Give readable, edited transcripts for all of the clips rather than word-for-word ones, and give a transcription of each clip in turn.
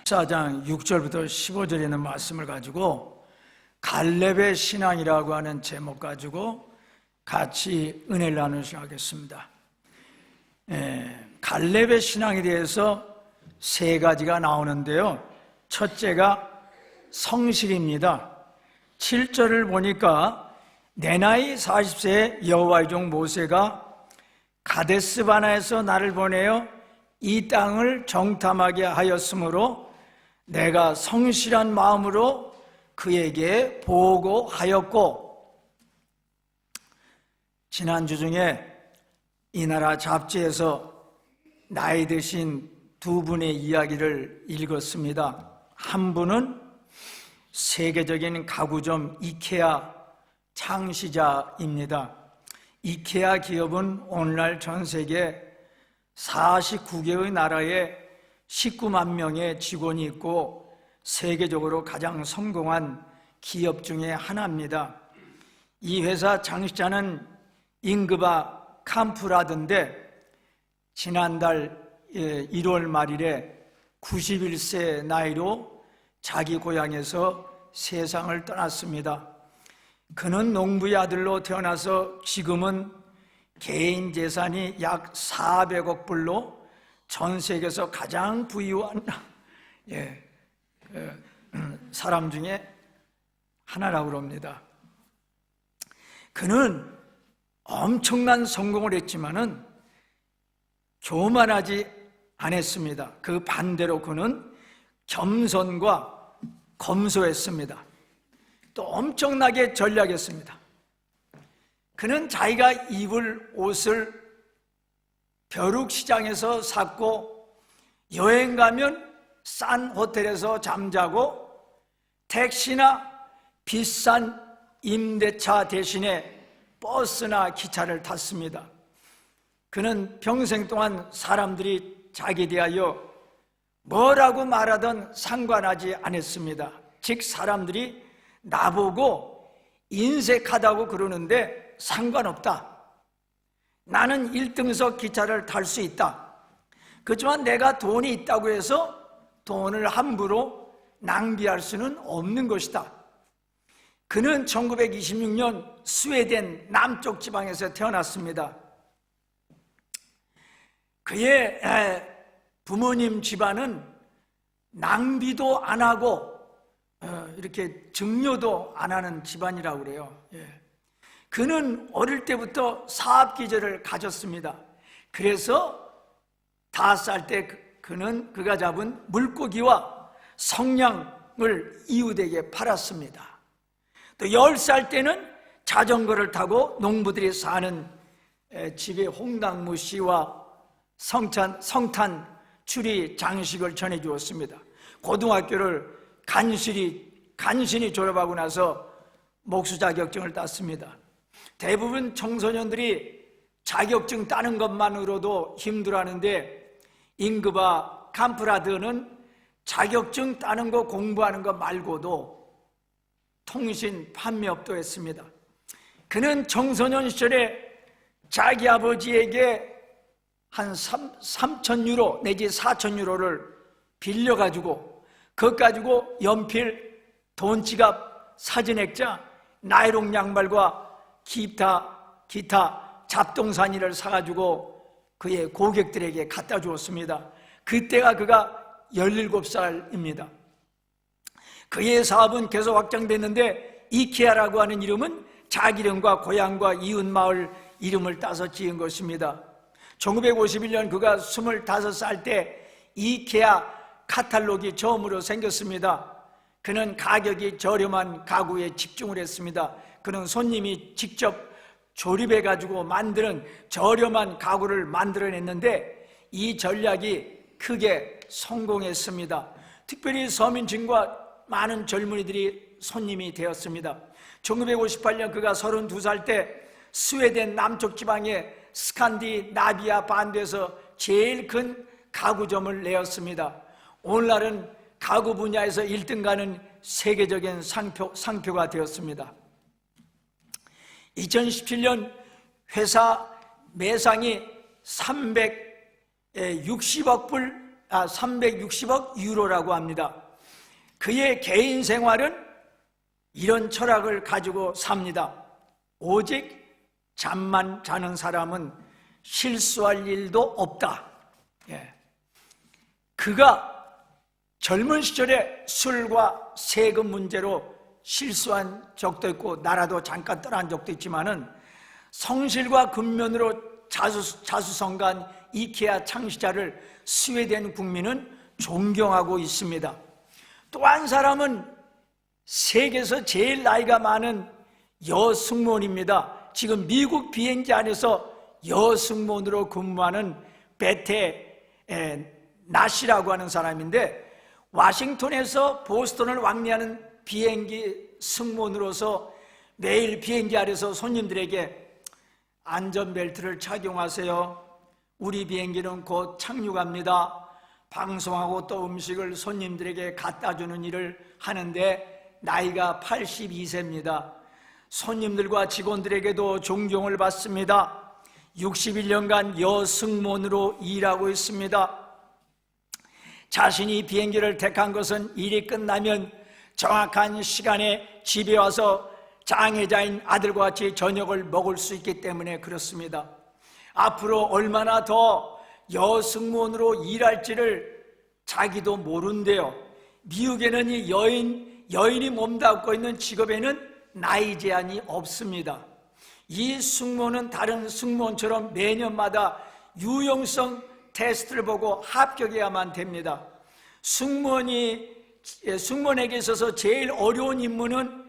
14장 6절부터 15절에 있는 말씀을 가지고 갈렙의 신앙이라고 하는 제목 가지고 같이 은혜를 나누시기 하겠습니다. 갈렙의 신앙에 대해서 세 가지가 나오는데요. 첫째가 성실입니다. 7절을 보니까 내 나이 40세에 여호와의 종 모세가 가데스바나에서 나를 보내어 이 땅을 정탐하게 하였으므로 내가 성실한 마음으로 그에게 보고하였고, 지난주 중에 이 나라 잡지에서 나이 드신 두 분의 이야기를 읽었습니다. 한 분은 세계적인 가구점 이케아 창시자입니다. 이케아 기업은 오늘날 전 세계 49개의 나라에 19만 명의 직원이 있고 세계적으로 가장 성공한 기업 중에 하나입니다. 이 회사 창시자는 잉그바 캄프라드인데 지난달 1월 말일에 91세 나이로 자기 고향에서 세상을 떠났습니다. 그는 농부의 아들로 태어나서 지금은 개인 재산이 약 400억 불로 전 세계에서 가장 부유한 사람 중에 하나라고 합니다. 그는 엄청난 성공을 했지만은 교만하지 않았습니다. 그 반대로 그는 겸손과 검소했습니다. 또 엄청나게 전략했습니다. 그는 자기가 입을 옷을 벼룩시장에서 샀고, 여행 가면 싼 호텔에서 잠자고, 택시나 비싼 임대차 대신에 버스나 기차를 탔습니다. 그는 평생 동안 사람들이 자기에 대하여 뭐라고 말하든 상관하지 않았습니다. 즉 사람들이 나보고 인색하다고 그러는데 상관없다. 나는 1등석 기차를 탈 수 있다. 그렇지만 내가 돈이 있다고 해서 돈을 함부로 낭비할 수는 없는 것이다. 그는 1926년 스웨덴 남쪽 지방에서 태어났습니다. 그의 부모님 집안은 낭비도 안 하고 이렇게 증여도 안 하는 집안이라고 그래요. 그는 어릴 때부터 사업기질을 가졌습니다. 그래서 5살 때 그가 잡은 물고기와 성냥을 이웃에게 팔았습니다. 또 10살 때는 자전거를 타고 농부들이 사는 집에 홍당무 씨와 성탄 추리 장식을 전해주었습니다. 고등학교를 간신히 졸업하고 나서 목수 자격증을 땄습니다. 대부분 청소년들이 자격증 따는 것만으로도 힘들어하는데 잉그바 캄프라드는 자격증 따는 거 공부하는 것 말고도 통신 판매업도 했습니다. 그는 청소년 시절에 자기 아버지에게 한 3,000유로 내지 4,000유로를 빌려가지고 그것 가지고 연필, 돈지갑, 사진액자, 나이롱 양말과 기타 잡동사니를 사가지고 그의 고객들에게 갖다 주었습니다. 그때가 그가 17살입니다. 그의 사업은 계속 확장됐는데 이케아라고 하는 이름은 자기 이름과 고향과 이웃마을 이름을 따서 지은 것입니다. 1951년 그가 25살 때 이케아 카탈로그가 처음으로 생겼습니다. 그는 가격이 저렴한 가구에 집중을 했습니다. 그는 손님이 직접 조립해가지고 만드는 저렴한 가구를 만들어냈는데 이 전략이 크게 성공했습니다. 특별히 서민층과 많은 젊은이들이 손님이 되었습니다. 1958년 그가 32살 때 스웨덴 남쪽 지방의 스칸디나비아 반도에서 제일 큰 가구점을 내었습니다. 오늘날은 가구 분야에서 1등가는 세계적인 상표가 되었습니다. 2017년 회사 매상이 360억 불 360억 유로라고 합니다. 그의 개인 생활은 이런 철학을 가지고 삽니다. 오직 잠만 자는 사람은 실수할 일도 없다. 그가 젊은 시절에 술과 세금 문제로 실수한 적도 있고 나라도 잠깐 떠난 적도 있지만은 성실과 근면으로 자수성가한 이케아 창시자를 스웨덴 국민은 존경하고 있습니다. 또 한 사람은 세계에서 제일 나이가 많은 여승무원입니다. 지금 미국 비행기 안에서 여승무원으로 근무하는 베테 나시라고 하는 사람인데, 워싱턴에서 보스턴을 왕래하는 비행기 승무원으로서 매일 비행기 아래서 손님들에게 안전벨트를 착용하세요. 우리 비행기는 곧 착륙합니다. 방송하고 또 음식을 손님들에게 갖다 주는 일을 하는데 나이가 82세입니다. 손님들과 직원들에게도 존경을 받습니다. 61년간 여승무원으로 일하고 있습니다. 자신이 비행기를 택한 것은 일이 끝나면 정확한 시간에 집에 와서 장애자인 아들과 같이 저녁을 먹을 수 있기 때문에 그렇습니다. 앞으로 얼마나 더 여승무원으로 일할지를 자기도 모른대요. 미국에는 이 여인이 몸담고 있는 직업에는 나이 제한이 없습니다. 이 승무원은 다른 승무원처럼 매년마다 유용성 테스트를 보고 합격해야만 됩니다. 승무원에게 있어서 제일 어려운 임무는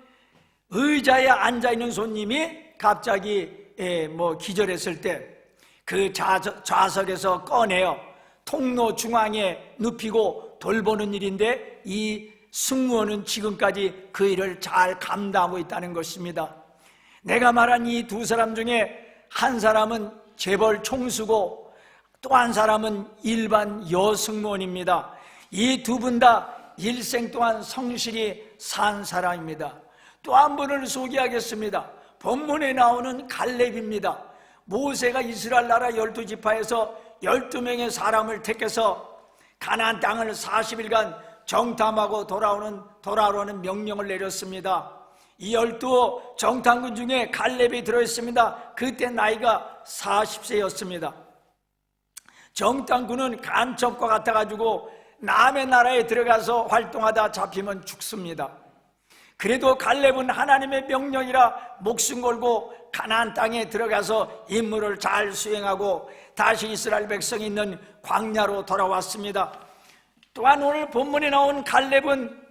의자에 앉아있는 손님이 갑자기 기절했을 때 그 좌석에서 꺼내어 통로 중앙에 눕히고 돌보는 일인데, 이 승무원은 지금까지 그 일을 잘 감당하고 있다는 것입니다. 내가 말한 이 두 사람 중에 한 사람은 재벌 총수고 또 한 사람은 일반 여승무원입니다. 이 두 분 다 일생 동안 성실히 산 사람입니다. 또 한 분을 소개하겠습니다. 본문에 나오는 갈렙입니다. 모세가 이스라엘 나라 12지파에서 12명의 사람을 택해서 가나안 땅을 40일간 정탐하고 돌아오라는 명령을 내렸습니다. 이 12 정탐꾼 중에 갈렙이 들어있습니다. 그때 나이가 40세였습니다. 정탐꾼은 간첩과 같아가지고 남의 나라에 들어가서 활동하다 잡히면 죽습니다. 그래도 갈렙은 하나님의 명령이라 목숨 걸고 가나안 땅에 들어가서 임무를 잘 수행하고 다시 이스라엘 백성이 있는 광야로 돌아왔습니다. 또한 오늘 본문에 나온 갈렙은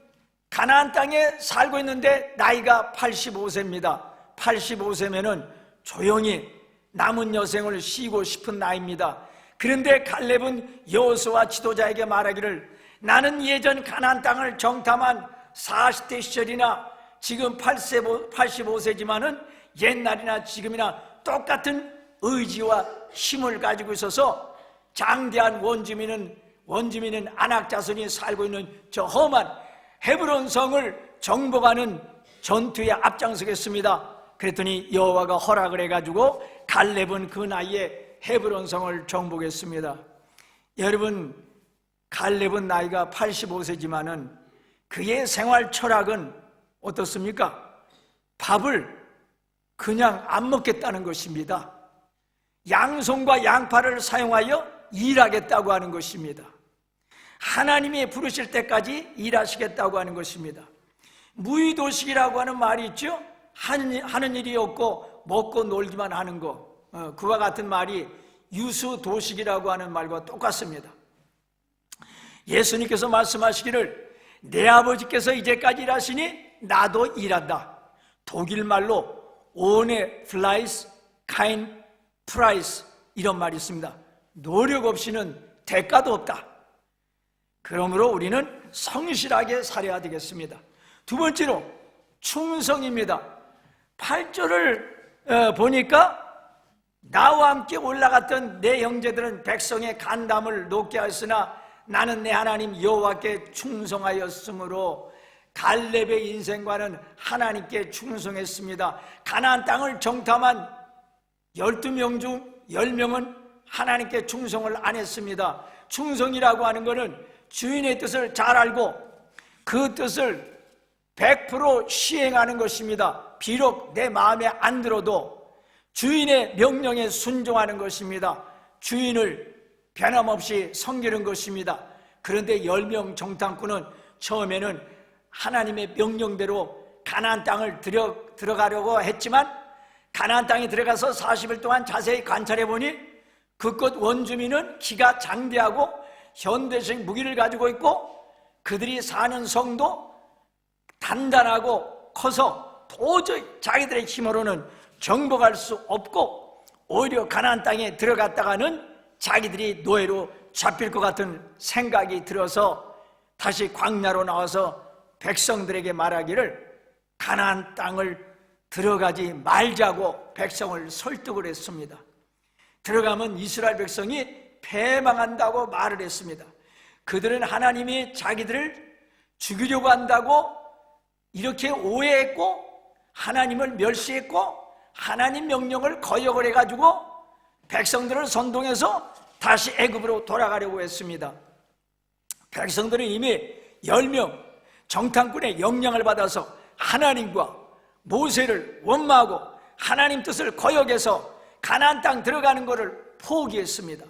가나안 땅에 살고 있는데 나이가 85세입니다. 85세면은 조용히 남은 여생을 쉬고 싶은 나이입니다. 그런데 갈렙은 여호수아 지도자에게 말하기를, 나는 예전 가나안 땅을 정탐한 40대 시절이나 지금 85세지만은 옛날이나 지금이나 똑같은 의지와 힘을 가지고 있어서 장대한 원주민은 안악자손이 살고 있는 저 험한 헤브론 성을 정복하는 전투에 앞장서겠습니다. 그랬더니 여호와가 허락을 해가지고 갈렙은 그 나이에 헤브론 성을 정복했습니다. 여러분, 갈렙은 나이가 85세지만은 그의 생활 철학은 어떻습니까? 밥을 그냥 안 먹겠다는 것입니다. 양손과 양팔을 사용하여 일하겠다고 하는 것입니다. 하나님이 부르실 때까지 일하시겠다고 하는 것입니다. 무의도식이라고 하는 말이 있죠. 하는 일이 없고 먹고 놀기만 하는 것, 그와 같은 말이 유수도식이라고 하는 말과 똑같습니다. 예수님께서 말씀하시기를, 내 아버지께서 이제까지 일하시니 나도 일한다. 독일 말로 ohne Fleiß kein Preis, 이런 말이 있습니다. 노력 없이는 대가도 없다. 그러므로 우리는 성실하게 살아야 되겠습니다. 두 번째로 충성입니다. 8절을 보니까 나와 함께 올라갔던 내 형제들은 백성의 간담을 높게 하였으나 나는 내 하나님 여호와께 충성하였으므로, 갈렙의 인생과는 하나님께 충성했습니다. 가나안 땅을 정탐한 12명 중 10명은 하나님께 충성을 안 했습니다. 충성이라고 하는 것은 주인의 뜻을 잘 알고 그 뜻을 100% 시행하는 것입니다. 비록 내 마음에 안 들어도 주인의 명령에 순종하는 것입니다. 주인을 변함없이 섬기는 것입니다. 그런데 10명 정탐꾼은 처음에는 하나님의 명령대로 가나안 땅을 들어가려고 했지만 가나안 땅에 들어가서 40일 동안 자세히 관찰해 보니 그곳 원주민은 키가 장대하고 현대식 무기를 가지고 있고 그들이 사는 성도 단단하고 커서 도저히 자기들의 힘으로는 정복할 수 없고 오히려 가나안 땅에 들어갔다가는 자기들이 노예로 잡힐 것 같은 생각이 들어서 다시 광야로 나와서 백성들에게 말하기를 가나안 땅을 들어가지 말자고 백성을 설득을 했습니다. 들어가면 이스라엘 백성이 패망한다고 말을 했습니다. 그들은 하나님이 자기들을 죽이려고 한다고 이렇게 오해했고 하나님을 멸시했고 하나님 명령을 거역을 해가지고 백성들을 선동해서 다시 애굽으로 돌아가려고 했습니다. 백성들은 이미 10명 정탐꾼의 영향을 받아서 하나님과 모세를 원망하고 하나님 뜻을 거역해서 가나안 땅 들어가는 것을 포기했습니다.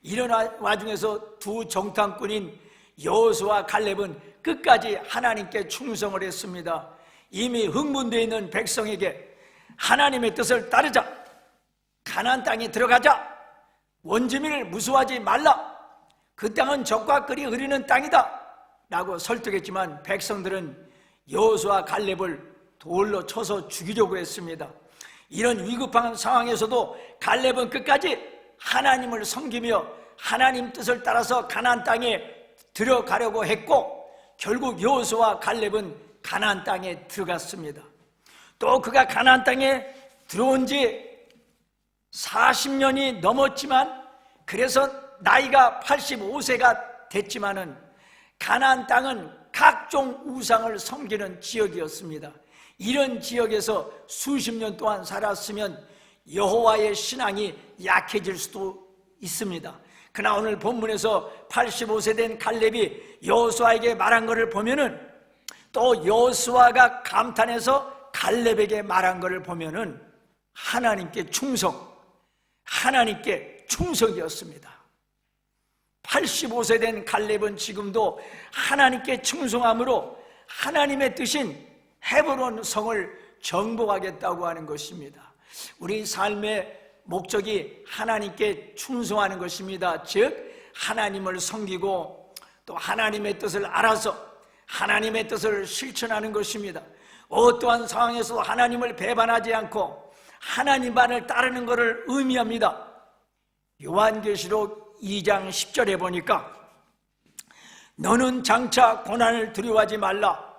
이런 와중에서 두 정탐꾼인 여호수아와 갈렙은 끝까지 하나님께 충성을 했습니다. 이미 흥분되어 있는 백성에게 하나님의 뜻을 따르자, 가나안 땅에 들어가자, 원주민을 무수하지 말라, 그 땅은 적과 꿀이 흐르는 땅이다 라고 설득했지만 백성들은 여호수아와 갈렙을 돌로 쳐서 죽이려고 했습니다. 이런 위급한 상황에서도 갈렙은 끝까지 하나님을 섬기며 하나님 뜻을 따라서 가나안 땅에 들어가려고 했고 결국 여호수아와 갈렙은 가나안 땅에 들어갔습니다. 또 그가 가나안 땅에 들어온 지 40년이 넘었지만 그래서 나이가 85세가 됐지만은 가나안 땅은 각종 우상을 섬기는 지역이었습니다. 이런 지역에서 수십 년 동안 살았으면 여호와의 신앙이 약해질 수도 있습니다. 그러나 오늘 본문에서 85세 된 갈렙이 여호수아에게 말한 것을 보면은 또 여호수아가 감탄해서 갈렙에게 말한 것을 보면은 하나님께 충성이었습니다. 85세 된 갈렙은 지금도 하나님께 충성함으로 하나님의 뜻인 헤브론 성을 정복하겠다고 하는 것입니다. 우리 삶의 목적이 하나님께 충성하는 것입니다. 즉 하나님을 섬기고 또 하나님의 뜻을 알아서 하나님의 뜻을 실천하는 것입니다. 어떠한 상황에서도 하나님을 배반하지 않고 하나님만을 따르는 것을 의미합니다. 요한계시록 2장 10절에 보니까 너는 장차 고난을 두려워하지 말라.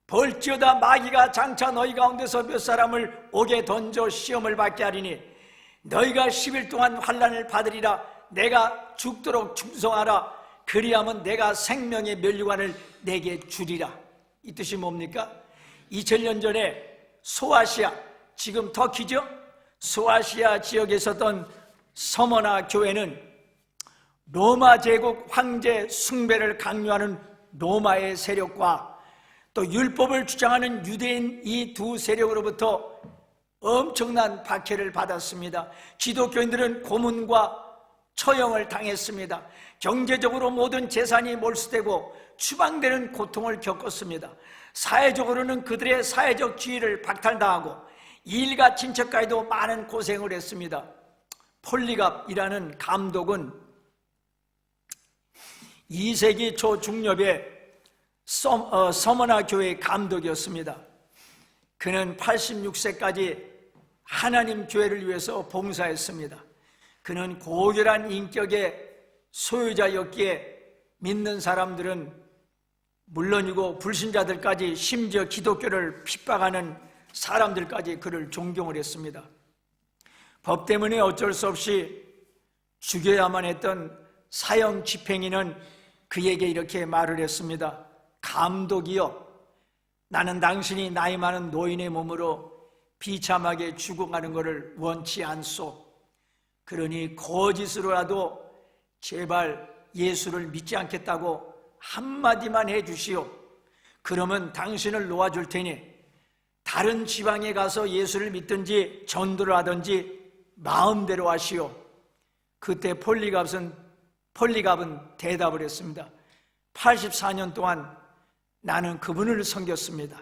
벌지어다 마귀가 장차 너희 가운데서 몇 사람을 옥에 던져 시험을 받게 하리니 너희가 10일 동안 환난을 받으리라. 내가 죽도록 충성하라. 그리하면 내가 생명의 면류관을 내게 주리라. 이 뜻이 뭡니까? 2000년 전에 소아시아, 지금 터키죠? 소아시아 지역에 있었던 서머나 교회는 로마 제국 황제 숭배를 강요하는 로마의 세력과 또 율법을 주장하는 유대인 이 두 세력으로부터 엄청난 박해를 받았습니다. 기독교인들은 고문과 처형을 당했습니다. 경제적으로 모든 재산이 몰수되고 추방되는 고통을 겪었습니다. 사회적으로는 그들의 사회적 지위를 박탈당하고 일가 친척까지도 많은 고생을 했습니다. 폴리갑이라는 감독은 2세기 초 중엽에 서머나 교회의 감독이었습니다. 그는 86세까지 하나님 교회를 위해서 봉사했습니다. 그는 고결한 인격의 소유자였기에 믿는 사람들은 물론이고 불신자들까지 심지어 기독교를 핍박하는 사람들까지 그를 존경을 했습니다. 법 때문에 어쩔 수 없이 죽여야만 했던 사형 집행인은 그에게 이렇게 말을 했습니다. 감독이여, 나는 당신이 나이 많은 노인의 몸으로 비참하게 죽어가는 것을 원치 않소. 그러니 거짓으로라도 제발 예수를 믿지 않겠다고 한마디만 해주시오. 그러면 당신을 놓아줄 테니 다른 지방에 가서 예수를 믿든지 전도를 하든지 마음대로 하시오. 그때 폴리갑은 대답을 했습니다. 84년 동안 나는 그분을 섬겼습니다.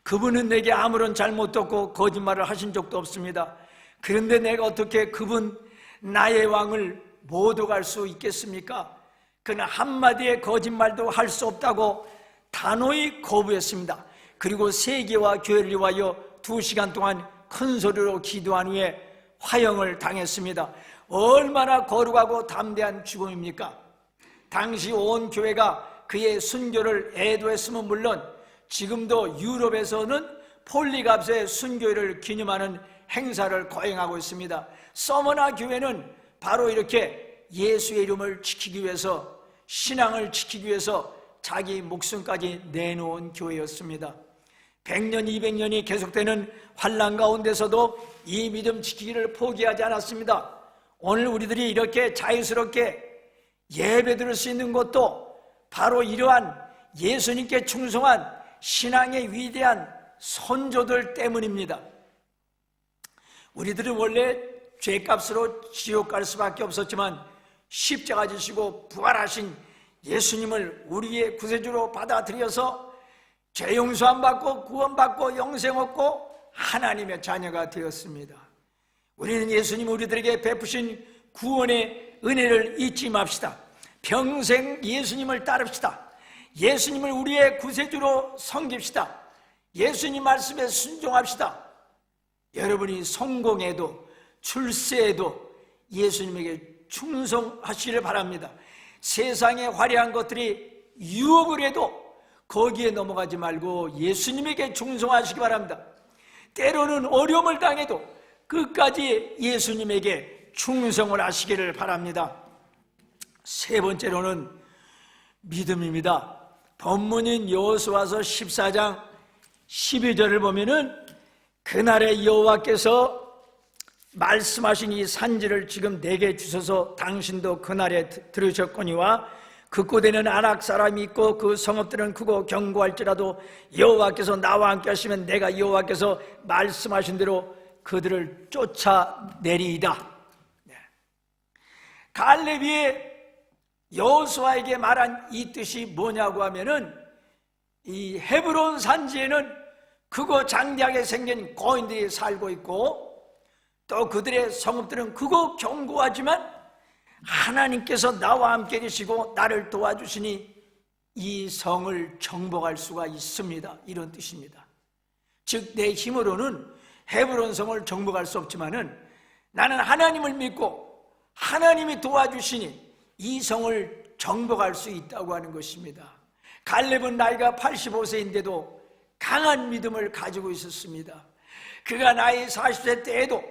그분은 내게 아무런 잘못도 없고 거짓말을 하신 적도 없습니다. 그런데 내가 어떻게 그분 나의 왕을 못 오갈 수 있겠습니까? 그는 한마디의 거짓말도 할 수 없다고 단호히 거부했습니다. 그리고 세계와 교회를 위하여 2시간 동안 큰 소리로 기도한 후에 화형을 당했습니다. 얼마나 거룩하고 담대한 죽음입니까? 당시 온 교회가 그의 순교를 애도했으면 물론 지금도 유럽에서는 폴리갑스의 순교를 기념하는 행사를 거행하고 있습니다. 서머나 교회는 바로 이렇게 예수의 이름을 지키기 위해서, 신앙을 지키기 위해서 자기 목숨까지 내놓은 교회였습니다. 100년, 200년이 계속되는 환난 가운데서도 이 믿음 지키기를 포기하지 않았습니다. 오늘 우리들이 이렇게 자유스럽게 예배드릴 수 있는 것도 바로 이러한 예수님께 충성한 신앙의 위대한 선조들 때문입니다. 우리들은 원래 죄값으로 지옥 갈 수밖에 없었지만 십자가 지시고 부활하신 예수님을 우리의 구세주로 받아들여서 죄 용서함 받고 구원받고 영생 얻고 하나님의 자녀가 되었습니다. 우리는 예수님 우리들에게 베푸신 구원의 은혜를 잊지 맙시다. 평생 예수님을 따릅시다. 예수님을 우리의 구세주로 섬깁시다. 예수님 말씀에 순종합시다. 여러분이 성공해도 출세해도 예수님에게 충성하시기를 바랍니다. 세상에 화려한 것들이 유혹을 해도 거기에 넘어가지 말고 예수님에게 충성하시기 바랍니다. 때로는 어려움을 당해도 끝까지 예수님에게 충성을 하시기를 바랍니다. 세 번째로는 믿음입니다. 본문인 여호수아서 14장 12절을 보면은 그날에 여호와께서 말씀하신 이 산지를 지금 내게 주셔서 당신도 그날에 들으셨거니와 그 끄데는 아낙 사람이 있고 그 성읍들은 크고 견고할지라도 여호와께서 나와 함께 하시면 내가 여호와께서 말씀하신 대로 그들을 쫓아내리이다. 갈렙이 여호수아에게 말한 이 뜻이 뭐냐고 하면은 이 헤브론 산지에는 크고 장대하게 생긴 거인들이 살고 있고 또 그들의 성읍들은 크고 견고하지만 하나님께서 나와 함께 계시고 나를 도와주시니 이 성을 정복할 수가 있습니다. 이런 뜻입니다. 즉 내 힘으로는 헤브론 성을 정복할 수 없지만은 나는 하나님을 믿고 하나님이 도와주시니 이 성을 정복할 수 있다고 하는 것입니다. 갈렙은 나이가 85세인데도 강한 믿음을 가지고 있었습니다. 그가 나이 40세 때에도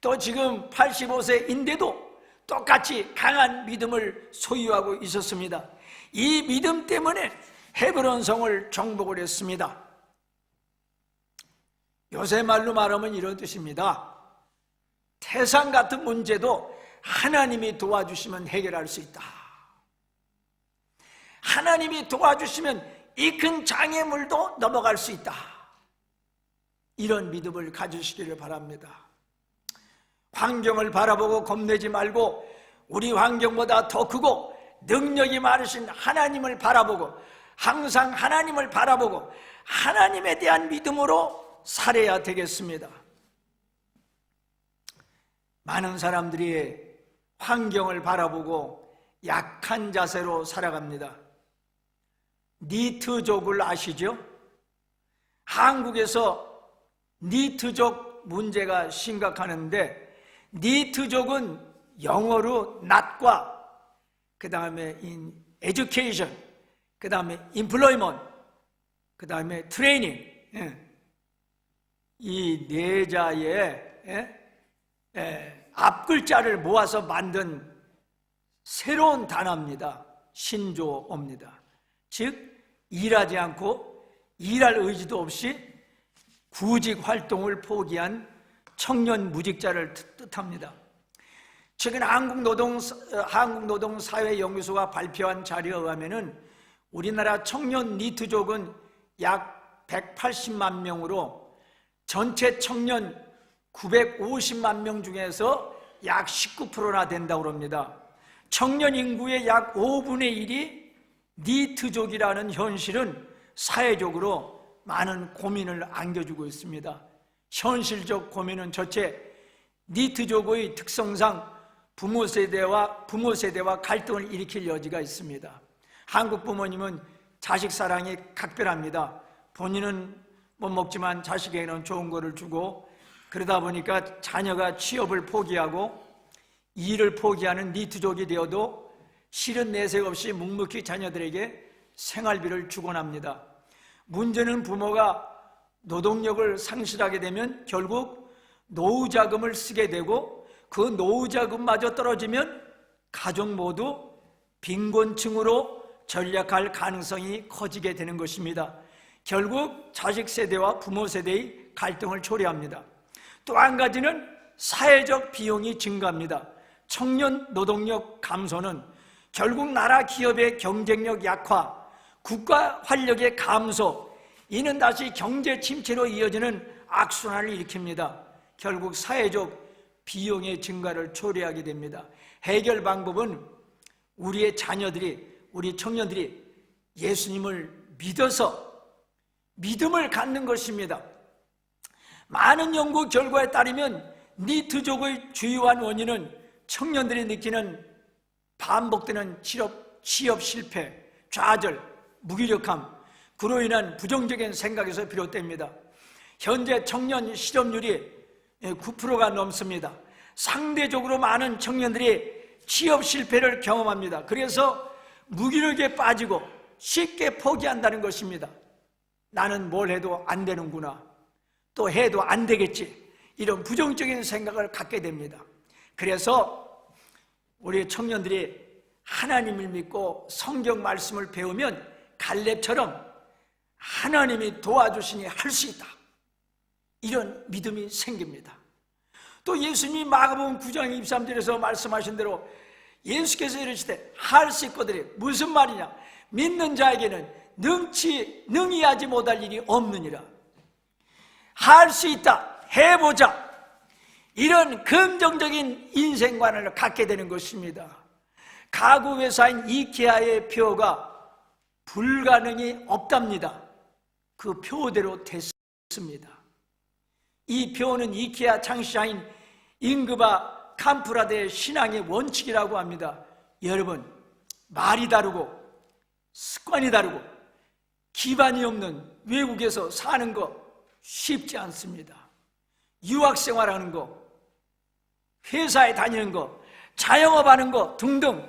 또 지금 85세인데도 똑같이 강한 믿음을 소유하고 있었습니다. 이 믿음 때문에 헤브론 성을 정복을 했습니다. 요새 말로 말하면 이런 뜻입니다. 태산 같은 문제도 하나님이 도와주시면 해결할 수 있다. 하나님이 도와주시면 이 큰 장애물도 넘어갈 수 있다. 이런 믿음을 가지시기를 바랍니다. 환경을 바라보고 겁내지 말고 우리 환경보다 더 크고 능력이 많으신 하나님을 바라보고 항상 하나님을 바라보고 하나님에 대한 믿음으로 살아야 되겠습니다. 많은 사람들이 환경을 바라보고 약한 자세로 살아갑니다. 니트족을 아시죠? 한국에서 니트족 문제가 심각하는데 니트족은 영어로 not과 그 다음에 education, 그 다음에 employment, 그 다음에 training, 이 네 자의 앞글자를 모아서 만든 새로운 단어입니다. 신조어입니다. 즉 일하지 않고 일할 의지도 없이 구직 활동을 포기한 청년 무직자를 뜻합니다. 최근 한국노동사회연구소가 발표한 자료에 의하면 우리나라 청년 니트족은 약 180만 명으로 전체 청년 950만 명 중에서 약 19%나 된다고 합니다. 청년 인구의 약 5분의 1이 니트족이라는 현실은 사회적으로 많은 고민을 안겨주고 있습니다. 현실적 고민은 첫째, 니트족의 특성상 부모 세대와 갈등을 일으킬 여지가 있습니다. 한국 부모님은 자식 사랑이 각별합니다. 본인은 못 먹지만 자식에게는 좋은 거를 주고, 그러다 보니까 자녀가 취업을 포기하고 일을 포기하는 니트족이 되어도 실은 내색 없이 묵묵히 자녀들에게 생활비를 주곤 합니다. 문제는 부모가 노동력을 상실하게 되면 결국 노후자금을 쓰게 되고, 그 노후자금마저 떨어지면 가족 모두 빈곤층으로 전락할 가능성이 커지게 되는 것입니다. 결국 자식 세대와 부모 세대의 갈등을 초래합니다. 또 한 가지는 사회적 비용이 증가합니다. 청년 노동력 감소는 결국 나라 기업의 경쟁력 약화, 국가 활력의 감소, 이는 다시 경제 침체로 이어지는 악순환을 일으킵니다. 결국 사회적 비용의 증가를 초래하게 됩니다. 해결 방법은 우리의 자녀들이, 우리 청년들이 예수님을 믿어서 믿음을 갖는 것입니다. 많은 연구 결과에 따르면 니트족의 주요한 원인은 청년들이 느끼는 반복되는 취업 실패, 좌절, 무기력함, 그로 인한 부정적인 생각에서 비롯됩니다. 현재 청년 실업률이 9%가 넘습니다. 상대적으로 많은 청년들이 취업 실패를 경험합니다. 그래서 무기력에 빠지고 쉽게 포기한다는 것입니다. 나는 뭘 해도 안 되는구나, 또 해도 안 되겠지, 이런 부정적인 생각을 갖게 됩니다. 그래서 우리 청년들이 하나님을 믿고 성경 말씀을 배우면 갈렙처럼 하나님이 도와주시니 할 수 있다, 이런 믿음이 생깁니다. 또 예수님이 마가복음 9장 23절에서 말씀하신 대로 예수께서 이르시되 할 수 있거든요. 무슨 말이냐? 믿는 자에게는 능히 하지 못할 일이 없느니라. 할 수 있다, 해보자, 이런 긍정적인 인생관을 갖게 되는 것입니다. 가구 회사인 이케아의 표가 불가능이 없답니다. 그 표대로 됐습니다. 이 표는 이케아 창시자인 잉그바 캄프라드의 신앙의 원칙이라고 합니다. 여러분, 말이 다르고 습관이 다르고 기반이 없는 외국에서 사는 거 쉽지 않습니다. 유학생활하는 거, 회사에 다니는 거, 자영업하는 거 등등.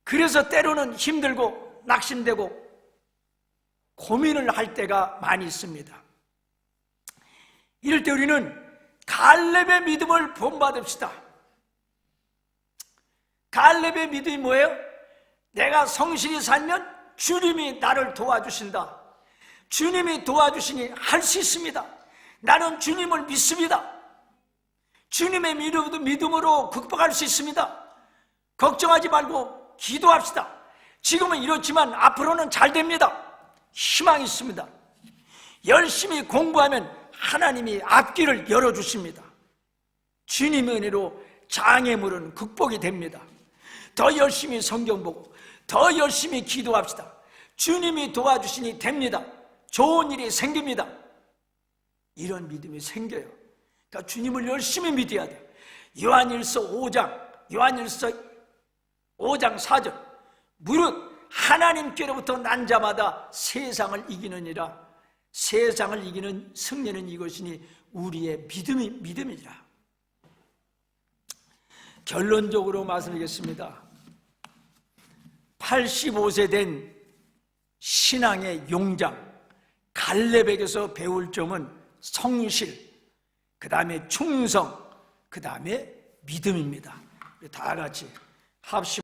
그래서 때로는 힘들고 낙심되고 고민을 할 때가 많이 있습니다. 이럴 때 우리는 갈렙의 믿음을 본받읍시다. 갈렙의 믿음이 뭐예요? 내가 성실히 살면 주님이 나를 도와주신다. 주님이 도와주시니 할 수 있습니다. 나는 주님을 믿습니다. 주님의 믿음으로 극복할 수 있습니다. 걱정하지 말고 기도합시다. 지금은 이렇지만 앞으로는 잘 됩니다. 희망이 있습니다. 열심히 공부하면 하나님이 앞길을 열어주십니다. 주님의 은혜로 장애물은 극복이 됩니다. 더 열심히 성경 보고 더 열심히 기도합시다. 주님이 도와주시니 됩니다. 좋은 일이 생깁니다. 이런 믿음이 생겨요. 그러니까 주님을 열심히 믿어야 돼요. 요한일서 5장 4절, 무릇 하나님께로부터 난 자마다 세상을 이기느니라. 세상을 이기는 승리는 이것이니 우리의 믿음이라. 결론적으로 말씀드리겠습니다. 85세 된 신앙의 용장 갈렙에게서 배울 점은 성실, 그 다음에 충성, 그 다음에 믿음입니다. 다 같이 합심.